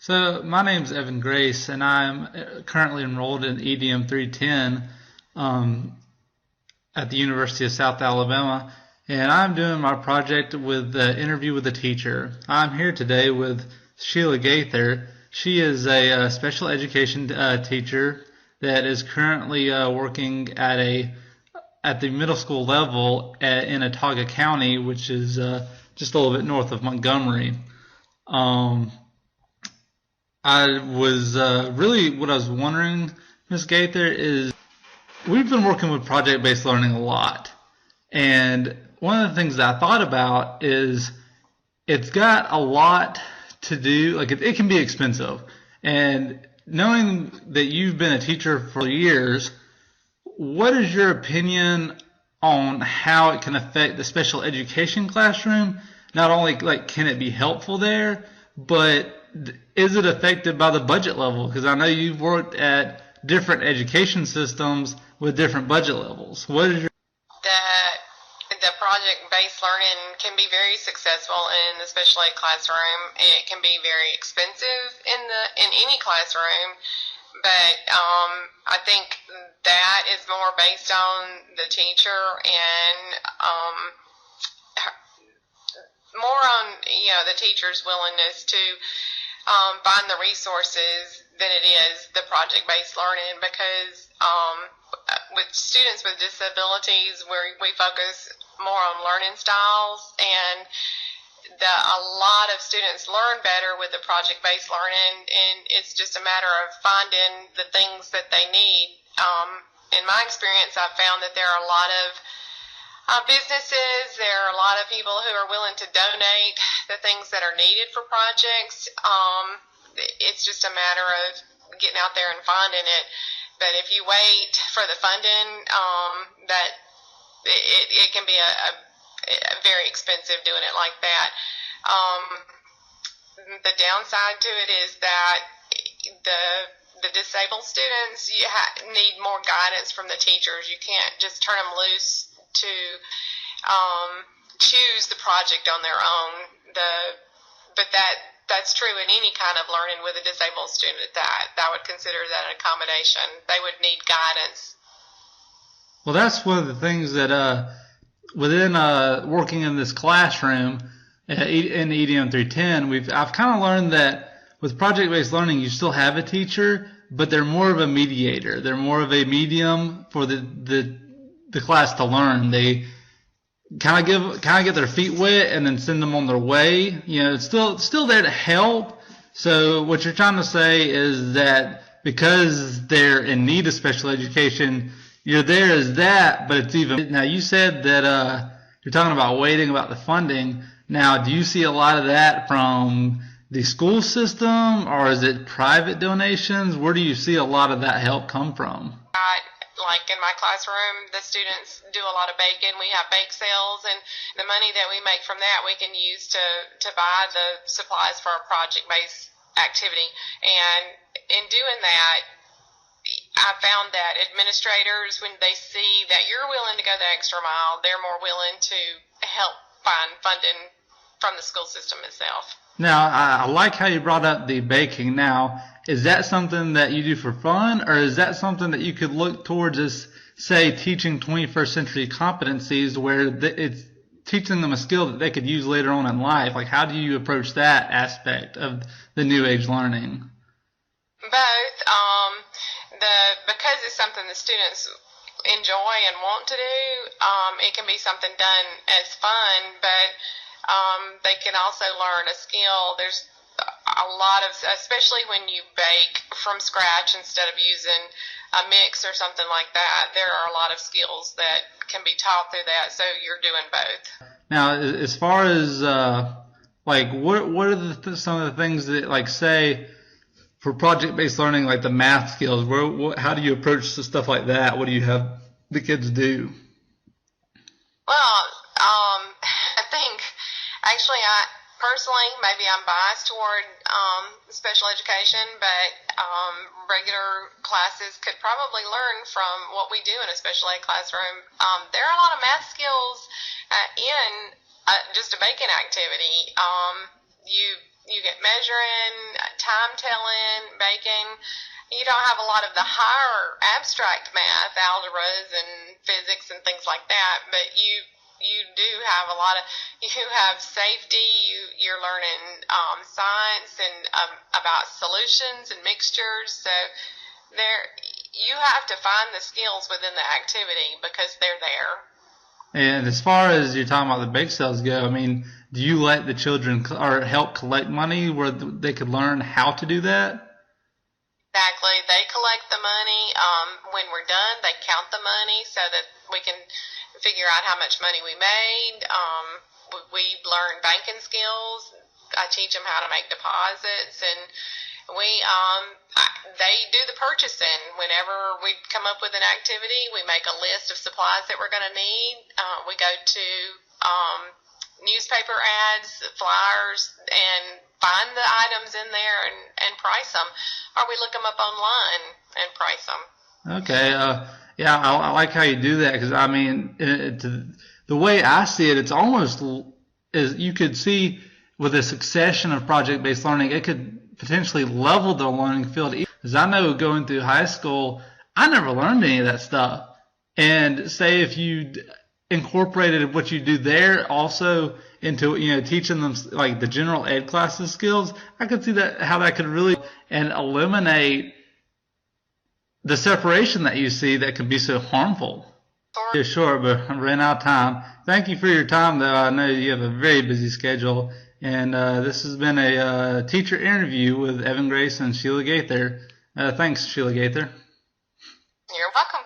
So my name's Evan Grace, and I'm currently enrolled in EDM 310 um, at the University of South Alabama, and I'm doing my project with the interview with the teacher. I'm here today with Sheila Gaither. She is a special education teacher that is currently working at the middle school level in Autauga County, which is just a little bit north of Montgomery. Um, I was really what I was wondering, Ms. Gaither, is we've been working with project-based learning a lot, and one of the things that I thought about is it's got a lot to do. Like it can be expensive, and knowing that you've been a teacher for years, what is your opinion on how it can affect the special education classroom? Not only like can it be helpful there, but is it affected by the budget level? Because I know you've worked at different education systems with different budget levels. What is your The project-based learning can be very successful in the special ed classroom. It can be very expensive in any classroom, but I think that is more based on the teacher and more on the teacher's willingness to find the resources than it is the project-based learning, because with students with disabilities we focus more on learning styles, and a lot of students learn better with the project-based learning, and it's just a matter of finding the things that they need. In my experience, I've found that there are a lot of businesses, there are a lot of people who are willing to donate the things that are needed for projects. It's just a matter of getting out there and finding it. But if you wait for the funding, that it can be a very expensive doing it like that. The downside to it is that the disabled students need more guidance from the teachers. You can't just turn them loose to choose the project on their own. But that's true in any kind of learning with a disabled student. That I would consider that an accommodation. They would need guidance. Well, that's one of the things that within working in this classroom in EDM 310, I've kind of learned that with project-based learning, you still have a teacher, but they're more of a mediator. They're more of a medium for the class to learn. They kind of get their feet wet and then send them on their way. It's still there to help. So what you're trying to say is that because they're in need of special education, you're there as that, but it's even now. You said that you're talking about waiting about the funding. Now, do you see a lot of that from the school system, or is it private donations? Where do you see a lot of that help come from? Like in my classroom, the students do a lot of baking. We have bake sales, and the money that we make from that we can use to buy the supplies for our project-based activity. And in doing that, I found that administrators, when they see that you're willing to go the extra mile, they're more willing to help find funding from the school system itself. Now, I like how you brought up the baking. Now, is that something that you do for fun, or is that something that you could look towards as, say, teaching 21st century competencies where it's teaching them a skill that they could use later on in life? Like, how do you approach that aspect of the new age learning? Both. Because it's something the students enjoy and want to do, it can be something done as fun, but they can also learn a skill. There's a lot of, especially when you bake from scratch instead of using a mix or something like that, there are a lot of skills that can be taught through that, so you're doing both. Now, as far as like what are some of the things that, like, say for project-based learning, like the math skills, how do you approach stuff like that? What do you have the kids do? Well, I think actually personally, maybe I'm biased toward special education, but regular classes could probably learn from what we do in a special ed classroom. There are a lot of math skills in just a baking activity. You you get measuring, time telling, baking. You don't have a lot of the higher abstract math, algebras and physics and things like that, but you do have a lot of, you have safety, you're learning science and about solutions and mixtures. So there, you have to find the skills within the activity because they're there. And as far as you're talking about the bake sales go, I mean, do you let the children or help collect money where they could learn how to do that? Exactly. They collect the money. When we're done, they count the money so that we can figure out how much money we made. We learn banking skills. I teach them how to make deposits, and they do the purchasing. Whenever we come up with an activity, we make a list of supplies that we're going to need. We go to newspaper ads, flyers, and find the items in there and price them, or we look them up online and price them. Okay. Yeah, I like how you do that because, I mean, the way I see it, it's almost as you could see with a succession of project-based learning, it could potentially level the learning field. Because I know going through high school, I never learned any of that stuff. And say if you incorporated what you do there also into, teaching them like the general ed classes skills, I could see that how that could really and eliminate the separation that you see that can be so harmful. Yeah, sure, but I ran out of time. Thank you for your time, though. I know you have a very busy schedule. And this has been a teacher interview with Evan Grace and Sheila Gaither. Thanks, Sheila Gaither. You're welcome.